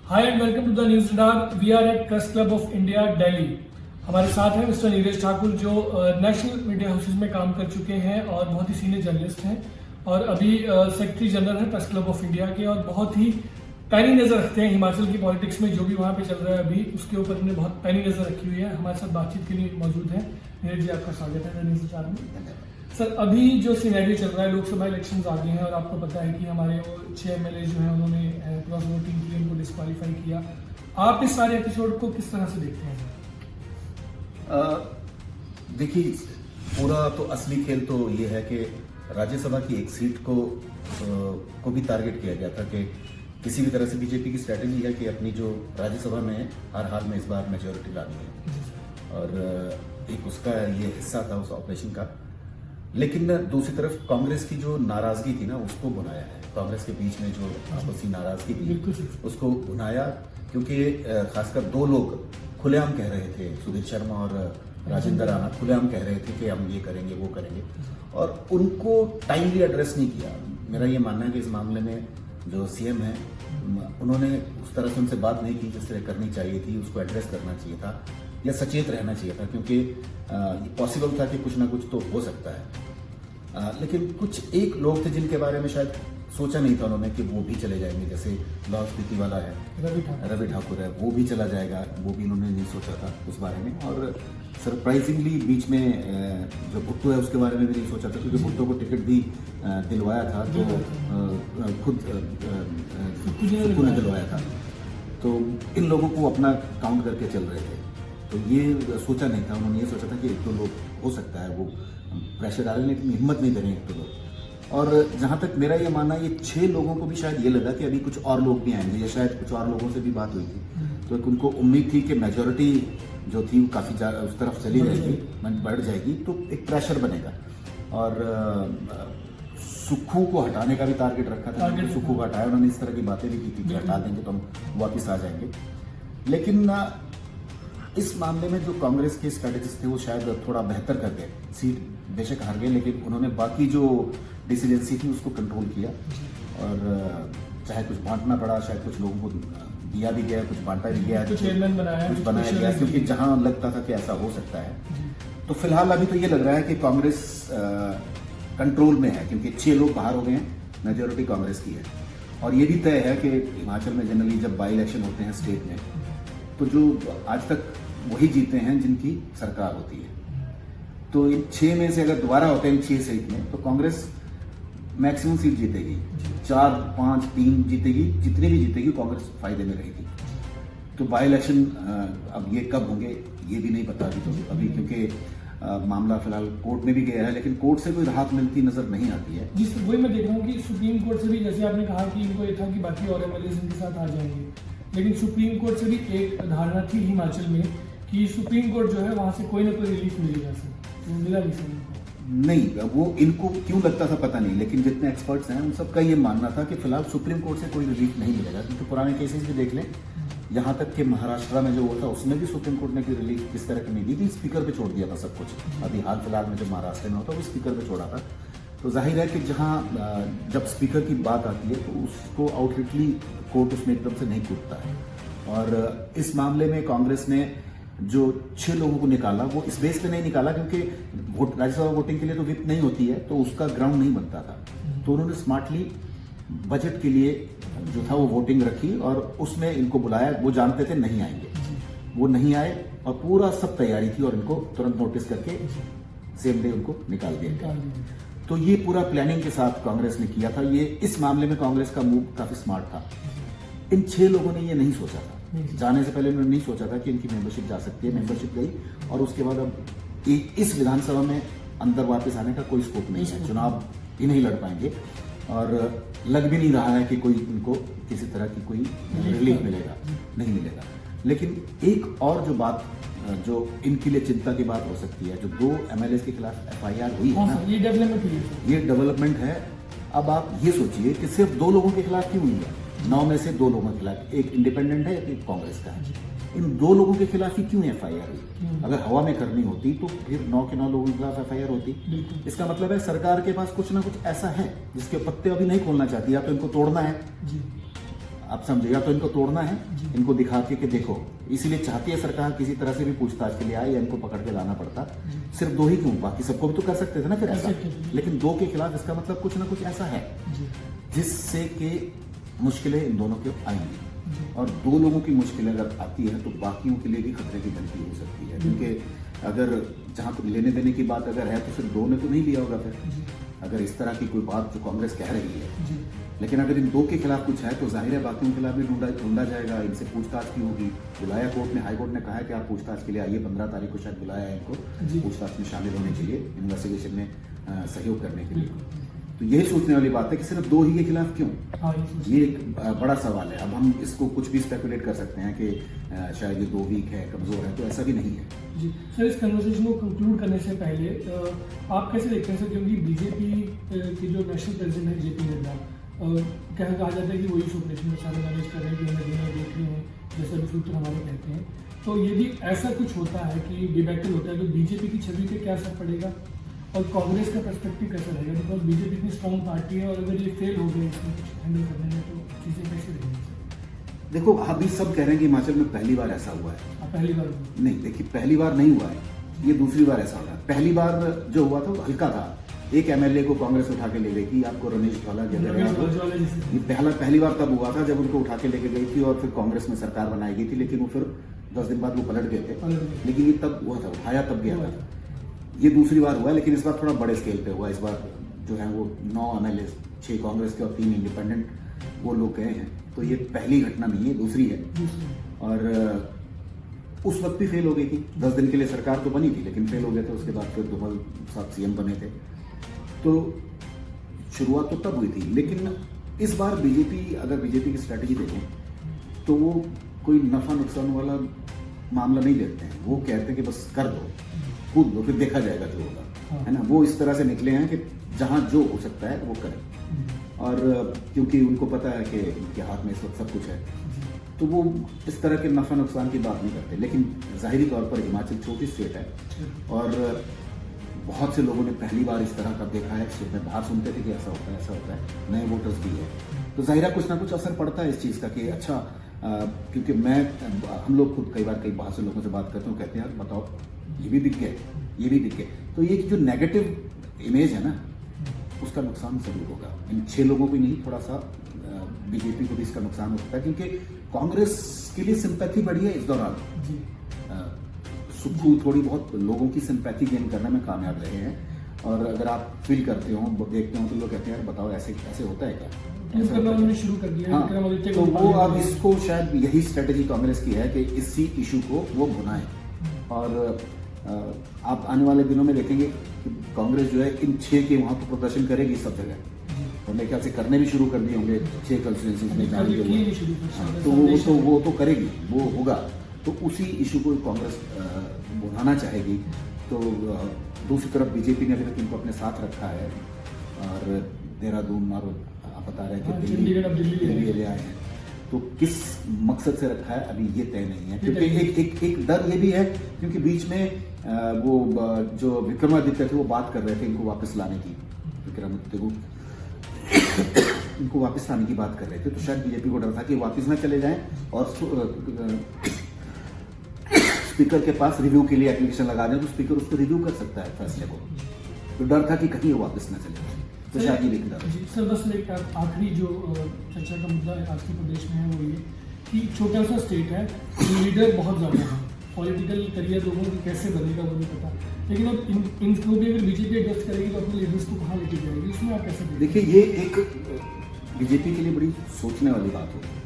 Hi and welcome to the news radar. We are at press club of India Delhi. हमारे साथ हैं mister Neeraj Thakur जो national media houses में काम कर चुके हैं और बहुत ही सीनियर जर्नलिस्ट हैं और अभी सेक्रेटरी जनरल हैं प्रेस क्लब ऑफ इंडिया के और बहुत ही पैनी नजर रखते हैं हिमाचल की पॉलिटिक्स में जो भी वहाँ पे चल रहा है अभी उसके ऊपर उन्होंने बहुत पैनी नजर रखी हुई है। हमारे साथ बातचीत के लिए मौजूद है। नीरज जी, आपका स्वागत है न्यूज रडार में। सर, अभी जो सिनेरियो चल रहा है, लोकसभा इलेक्शंस आ गए हैं और आपको पता है कि हमारे वो 6 एमएलए जो हैं उन्होंने क्रॉस वोटिंग की, उनको डिस्क्वालीफाई किया। आप इस सारे एपिसोड को किस तरह से देखते हैं? देखिए, पूरा तो असली खेल तो ये है कि राज्यसभा की एक सीट को भी टारगेट किया गया था कि किसी भी तरह से बीजेपी की स्ट्रैटेजी है कि अपनी जो राज्यसभा में हर हाल में इस बार मेजोरिटी लानी है और एक उसका ये हिस्सा था उस ऑपरेशन का। लेकिन दूसरी तरफ कांग्रेस की जो नाराजगी थी ना उसको भुनाया है। कांग्रेस के बीच में जो आपसी नाराजगी थी उसको भुनाया, क्योंकि खासकर दो लोग खुलेआम कह रहे थे, सुधीर शर्मा और राजेंद्र राणा खुलेआम कह रहे थे कि हम ये करेंगे वो करेंगे और उनको टाइमली एड्रेस नहीं किया। मेरा ये मानना है कि इस मामले में जो सीएम है उन्होंने उस तरह से उनसे बात नहीं की जिस तरह करनी चाहिए थी, उसको एड्रेस करना चाहिए था या सचेत रहना चाहिए था, क्योंकि पॉसिबल था कि कुछ ना कुछ तो हो सकता है। लेकिन कुछ एक लोग थे जिनके बारे में शायद सोचा नहीं था उन्होंने कि वो भी चले जाएंगे, जैसे लाहौल स्पीति वाला है रवि ठाकुर है, वो भी चला जाएगा, वो भी उन्होंने नहीं सोचा था उस बारे में। और सरप्राइजिंगली बीच में जो भुट्टो है उसके बारे में भी नहीं सोचा था, क्योंकि भुट्टो को टिकट भी दिलवाया था तो खुद सुक्खू ने दिलवाया था, तो इन लोगों को अपना काउंट करके चल रहे थे। तो ये सोचा नहीं था उन्होंने, ये सोचा था कि एक दो लोग हो सकता है वो प्रेशर डालें, लेकिन हिम्मत नहीं देने एक दो लोग। और जहां तक मेरा ये मानना है, ये 6 लोगों को भी शायद ये लगा कि अभी कुछ और लोग भी आएंगे या शायद कुछ और लोगों से भी बात हुई थी, तो उनको उम्मीद थी कि मेजोरिटी जो थी काफ़ी उस तरफ चली जाएगी, बढ़ जाएगी, तो एक प्रेशर बनेगा। और सुक्खू को हटाने का भी टारगेट रखा था, सुक्खू को हटाया उन्होंने, इस तरह की बातें भी की थी कि हटा देंगे तो हम वापिस आ जाएंगे। लेकिन इस मामले में जो कांग्रेस के स्ट्रेटेजिस्ट थे वो शायद थोड़ा बेहतर कर गए, सीट बेशक हार गए लेकिन उन्होंने बाकी जो डिसीडेंसी थी उसको कंट्रोल किया और चाहे कुछ बांटना पड़ा, शायद कुछ लोगों को दिया भी गया, कुछ बांटा भी गया, कुछ बनाया गया, क्योंकि जहां लगता था कि ऐसा हो सकता है। तो फिलहाल अभी तो ये लग रहा है कि कांग्रेस कंट्रोल में है, क्योंकि 6 लोग बाहर हो गए हैं, मेजोरिटी कांग्रेस की है। और ये भी तय है कि हिमाचल में जनरली जब बाई इलेक्शन होते हैं स्टेट में, तो जो आज तक वही जीते हैं जिनकी सरकार होती है। तो इन 6 में से अगर दोबारा होते हैं 6 सीट में, तो कांग्रेस मैक्सिमम सीट जीतेगी, 4, 5, 3 जीतेगी, जितनी भी जीतेगी कांग्रेस फायदे में रहेगी। तो बाई इलेक्शन अब ये कब होंगे ये भी नहीं पता अभी क्योंकि मामला फिलहाल कोर्ट में भी गया है, लेकिन कोर्ट से कोई राहत मिलती नजर नहीं आती है। जी, वही मैं देख रहा हूँ कि सुप्रीम कोर्ट से भी, जैसे आपने कहा कि इनको ये था कि बाकी और एमएलए इनके साथ आ जाएंगे, लेकिन सुप्रीम कोर्ट से भी एक धारणा थी हिमाचल में कि सुप्रीम कोर्ट जो है वहां से कोई ना कोई रिलीफ मिलेगा सर, तो मिला नहीं। वो इनको क्यों लगता था पता नहीं, लेकिन जितने एक्सपर्ट्स हैं उन सबका ये मानना था कि फिलहाल सुप्रीम कोर्ट से कोई रिलीफ नहीं मिलेगा, क्योंकि पुराने केसेस भी देख लें, यहाँ तक कि महाराष्ट्र में जो हुआ था उसमें भी सुप्रीम कोर्ट ने कोई रिलीफ किस तरह की नहीं दी थी, स्पीकर पे छोड़ दिया था सब कुछ। अभी हाल फिलहाल में जो महाराष्ट्र में होता वो स्पीकर पे छोड़ा था। तो जाहिर है कि जहाँ जब स्पीकर की बात आती है तो उसको आउटलेटली कोर्ट उसमें एकदम से नहीं कूदता है। और इस मामले में कांग्रेस ने जो 6 लोगों को निकाला वो इस बेस पे नहीं निकाला, क्योंकि राज्यसभा वोटिंग के लिए तो विप नहीं होती है, तो उसका ग्राउंड नहीं बनता था। तो उन्होंने स्मार्टली बजट के लिए जो था वो वोटिंग रखी और उसमें इनको बुलाया। वो जानते थे नहीं आएंगे, वो नहीं आए और पूरा सब तैयारी थी और इनको तुरंत नोटिस करके सेम डे उनको निकाल दिया। तो ये पूरा प्लानिंग के साथ कांग्रेस ने किया था। ये इस मामले में कांग्रेस का मूव काफी स्मार्ट था। इन 6 लोगों ने ये नहीं सोचा था, जाने से पहले उन्होंने नहीं सोचा था कि इनकी मेंबरशिप जा सकती है। मेंबरशिप गई और उसके बाद अब इस विधानसभा में अंदर वापस आने का कोई स्कोप नहीं है, चुनाव ही नहीं लड़ पाएंगे और लग भी नहीं रहा है कि कोई इनको किसी तरह की कोई रिलीफ मिलेगा, नहीं मिलेगा। लेकिन एक और जो बात जो इनके लिए चिंता की बात हो सकती है, जो 2 एमएलए के खिलाफ एफआईआर हुई है ना, ये डेवलपमेंट है। अब आप ये सोचिए कि सिर्फ 2 लोगों के खिलाफ क्यों हुई है, 9 में से 2 लोगों के खिलाफ, एक इंडिपेंडेंट है एक कांग्रेस का है। इन 2 लोगों के खिलाफ ही क्यों एफआईआर हुई? अगर हवा में करनी होती तो फिर 9 के 9 लोगों के खिलाफ एफआईआर होती। इसका मतलब है सरकार के पास कुछ ना कुछ ऐसा है जिसके पत्ते अभी नहीं खोलना चाहती, या तो इनको तोड़ना है। आप समझे, या तो इनको तोड़ना है, जी। इनको दिखा के कि देखो, इसीलिए चाहती है सरकार किसी तरह से भी पूछताछ के लिए आए या इनको पकड़ के लाना पड़ता। जी। सिर्फ 2 ही क्यों, बाकी सबको भी तो कर सकते थे ना फिर कर ऐसा, सकते थे। लेकिन 2 के खिलाफ इसका मतलब कुछ ना कुछ ऐसा है जी। जिससे कि मुश्किलें इन दोनों के आएंगी, जी। और 2 लोगों की मुश्किलें अगर आती है तो बाकियों के लिए भी खतरे की घंटी हो सकती है, क्योंकि अगर जहां तक लेने देने की बात अगर है तो फिर 2 ने तो नहीं लिया होगा फिर, जी। अगर इस तरह की कोई बात जो कांग्रेस कह रही है। जी। लेकिन अगर इन 2 के खिलाफ कुछ है तो जाहिर है बाकियों के खिलाफ भी ढूंढा जाएगा, इनसे पूछताछ की होगी। बुलाया कोर्ट ने, हाई कोर्ट ने कहा है कि आप पूछताछ के लिए आइए, 15 तारीख को शायद बुलाया है जी। इनको पूछताछ में शामिल होने के लिए, इन्वेस्टिगेशन में सहयोग करने के लिए। बिल्कुल। तो यही सोचने वाली बात है कि सिर्फ 2 ही के खिलाफ क्यों, हाँ, ये सोच- ये एक बड़ा सवाल है। अब हम इसको कुछ भी स्पेकुलेट कर सकते हैं कि शायद ये 2 वीक है, कमजोर है, तो ऐसा भी नहीं है। जी सर, इस कन्वर्सेशन को कंक्लूड करने से पहले आप कैसे देखते हैं सर, क्योंकि बीजेपी के जो नेशनल प्रेसिडेंट है जेपी नड्डा, कहा जाता है कि वही ऑपरेशन में सारे मैनेज कर रहे हैं, कि नदियाँ देख रहे हैं, जैसे अभी सूत्र हमारे कहते हैं। तो यदि ऐसा कुछ होता है कि डिबेटल होता है तो बीजेपी की छवि पे क्या असर पड़ेगा और कांग्रेस का पर्सपेक्टिव कैसा रहेगा? बिकॉज बीजेपी इतनी स्ट्रॉन्ग पार्टी है, और अगर ये फेल हो गए इसमें कुछ हैंडल करने में तो चीज़ें कैसे रहेंगी? देखो, अभी सब कह रहे हैं कि हिमाचल में पहली बार ऐसा हुआ है। पहली बार नहीं, देखिए, पहली बार नहीं हुआ है, ये दूसरी बार ऐसा हो रहा है। पहली बार जो हुआ था वो हल्का था, एक एमएलए को कांग्रेस उठा के ले गई थी, आपको रमेश धौला ये पहली बार तब हुआ था जब उनको उठा के लेके गई थी और फिर कांग्रेस में सरकार बनाई गई थी, लेकिन वो फिर 10 दिन बाद वो पलट गए थे, लेकिन ये तब हुआ था, उठाया तब गया था। ये दूसरी बार हुआ है, लेकिन इस बार थोड़ा बड़े स्केल पे हुआ। इस बार जो है वो 9 एमएलए, 6 कांग्रेस के और 3 इंडिपेंडेंट वो लोग गए हैं, तो ये पहली घटना नहीं है, दूसरी है। और उस वक्त भी फेल हो गई थी, 10 दिन के लिए सरकार तो बनी थी, लेकिन फेल हो गए थे। उसके बाद फिर धूमल साहब सीएम बने थे, तो शुरुआत तो तब हुई थी। लेकिन इस बार बीजेपी, अगर बीजेपी की स्ट्रैटेजी देखें तो वो कोई नफा नुकसान वाला मामला नहीं देखते हैं। वो कहते हैं कि बस कर दो, कूद दो, फिर देखा जाएगा जो होगा, है ना। वो इस तरह से निकले हैं कि जहां जो हो सकता है वो करें, और क्योंकि उनको पता है कि उनके हाथ में इस वक्त सब कुछ है, तो वो इस तरह के नफा नुकसान की बात नहीं करते। लेकिन जाहिरी तौर पर हिमाचल छोटी स्टेट है, और बहुत से लोगों ने पहली बार इस तरह का देखा है। में बाहर सुनते थे कि ऐसा होता है, ऐसा होता है, नए वोटर्स भी है, तो जाहिर कुछ ना कुछ असर पड़ता है इस चीज़ का कि अच्छा, क्योंकि हम लोग खुद कई बार कई बाहर से लोगों से बात करते हैं, कहते हैं यार बताओ, ये भी दिख गया, ये भी दिख गया। तो ये जो नेगेटिव इमेज है ना, उसका नुकसान जरूर होगा। इन 6 लोगों को नहीं, थोड़ा सा बीजेपी को भी इसका नुकसान हो सकता है, क्योंकि कांग्रेस के लिए सिंपैथी बढ़ी है इस दौरान। सुक्खू थोड़ी बहुत लोगों की सिंपैथी गेन करने में कामयाब रहे हैं, और अगर आप फील करते हो, देखते हो, तो लोग कहते हैं यार बताओ, ऐसे ऐसे होता है क्या? शुरू कर दिया। हाँ, तो वो अब इसको शायद यही स्ट्रेटेजी कांग्रेस की है कि इसी इशू को वो भुनाए, और आप आने वाले दिनों में देखेंगे कि कांग्रेस जो है इन 6 के वहां तो प्रदर्शन करेगी सब जगह, और मेरे ख्याल से करने भी शुरू कर दिए होंगे 6 कंस्टिट्यूंसीज में जाने के लिए। तो वो तो करेगी, वो होगा। तो उसी इशू को कांग्रेस बुलाना चाहेगी। तो दूसरी तरफ बीजेपी ने अभी तक इनको अपने साथ रखा है, और देहरादून, और आप बता रहे हैं कि दिल्ली ले आए हैं, तो किस मकसद से रखा है अभी ये तय नहीं है। क्योंकि एक डर ये भी है, क्योंकि बीच में वो जो विक्रमादित्य थे वो बात कर रहे थे इनको वापस लाने की, विक्रमादित्य को इनको वापस लाने की बात कर रहे थे, तो शायद बीजेपी को डर था कि वापस ना चले जाएं और स्पीकर के पास रिव्यू के लिए एप्लीकेशन लगा दें, तो स्पीकर उसको रिव्यू कर सकता है फैसले को। तो डर था कि कहीं वो वापस ना चले जाए, तो शायद ये लेकर सर बस एक आखिरी जो चर्चा का मुद्दा आज के प्रदेश में है वो ये कि छोटा सा स्टेट है, लीडर बहुत ज़्यादा है, पॉलिटिकल करियर लोगों को कैसे बनेगा वो नहीं पता, लेकिन अब इनको भी अगर बीजेपी एडजस्ट करेगी तो अपने लीडर्स को कहाँ लेके जाएगी, इसमें आप कैसे देखिए? ये एक बीजेपी के लिए बड़ी सोचने वाली बात होगी,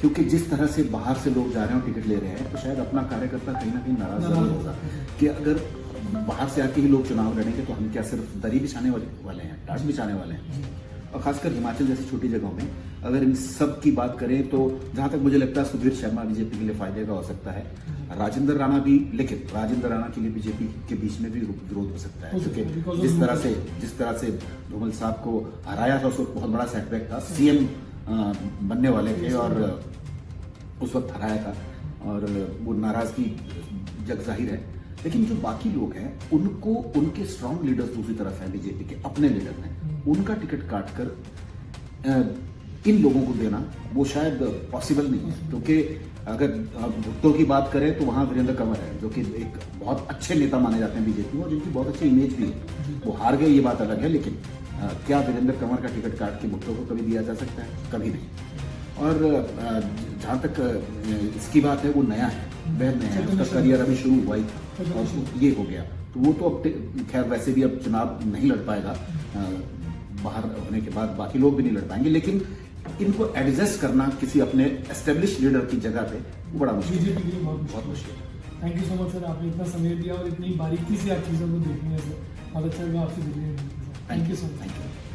क्योंकि जिस तरह से बाहर से लोग जा रहे हैं और टिकट ले रहे हैं, तो शायद अपना कार्यकर्ता कहीं ना कहीं नाराज जरूर होगा कि अगर बाहर से आके ही लोग चुनाव लड़ेंगे तो हम क्या सिर्फ दरी बिछाने वाले हैं, टाट बिछाने वाले हैं। और खासकर हिमाचल जैसी छोटी जगहों में अगर इन सब की बात करें तो जहां तक मुझे लगता है सुधीर शर्मा बीजेपी के लिए फायदे का हो सकता है, राजेंद्र राणा भी, लेकिन राजेंद्र राणा के लिए बीजेपी के बीच में भी विरोध हो सकता है, क्योंकि जिस तरह से धूमल साहब को हराया था उस वक्त बहुत बड़ा सेटबैक था, सीएम बनने वाले थे और उस वक्त हराया था, और वो नाराजगी जग जाहिर है। लेकिन जो बाकी लोग हैं उनको, उनके स्ट्रांग लीडर्स दूसरी तरफ हैं बीजेपी के, अपने लीडर हैं, उनका टिकट काटकर इन लोगों को देना वो शायद पॉसिबल नहीं है, क्योंकि अगर भुट्टो की बात करें तो वहाँ वीरेंद्र कंवर है जो कि एक बहुत अच्छे नेता माने जाते हैं बीजेपी में और जिनकी बहुत अच्छी इमेज भी है। वो हार गए ये बात अलग है, लेकिन क्या वीरेंद्र कंवर का टिकट काट के भुट्टो को कभी दिया जा सकता है? कभी नहीं। और जहाँ तक इसकी बात है वो नया है, वह नया है, उसका करियर अभी शुरू हुआ ही और ये हो गया, तो वो तो अब खैर वैसे भी अब चुनाव नहीं लड़ पाएगा, बाहर होने के बाद बाकी लोग भी नहीं लड़ पाएंगे, लेकिन इनको एडजस्ट करना किसी अपने एस्टेब्लिश लीडर की जगह पे वो बड़ा मुश्किल है, बीजेपी के लिए बहुत मुश्किल है। Thank you so much sir, आपने इतना समय दिया और इतनी बारीकी से आप चीज़ों को देखने से बहुत अच्छा लगा आपसे जुड़ने में। Thank you so much. Thank you.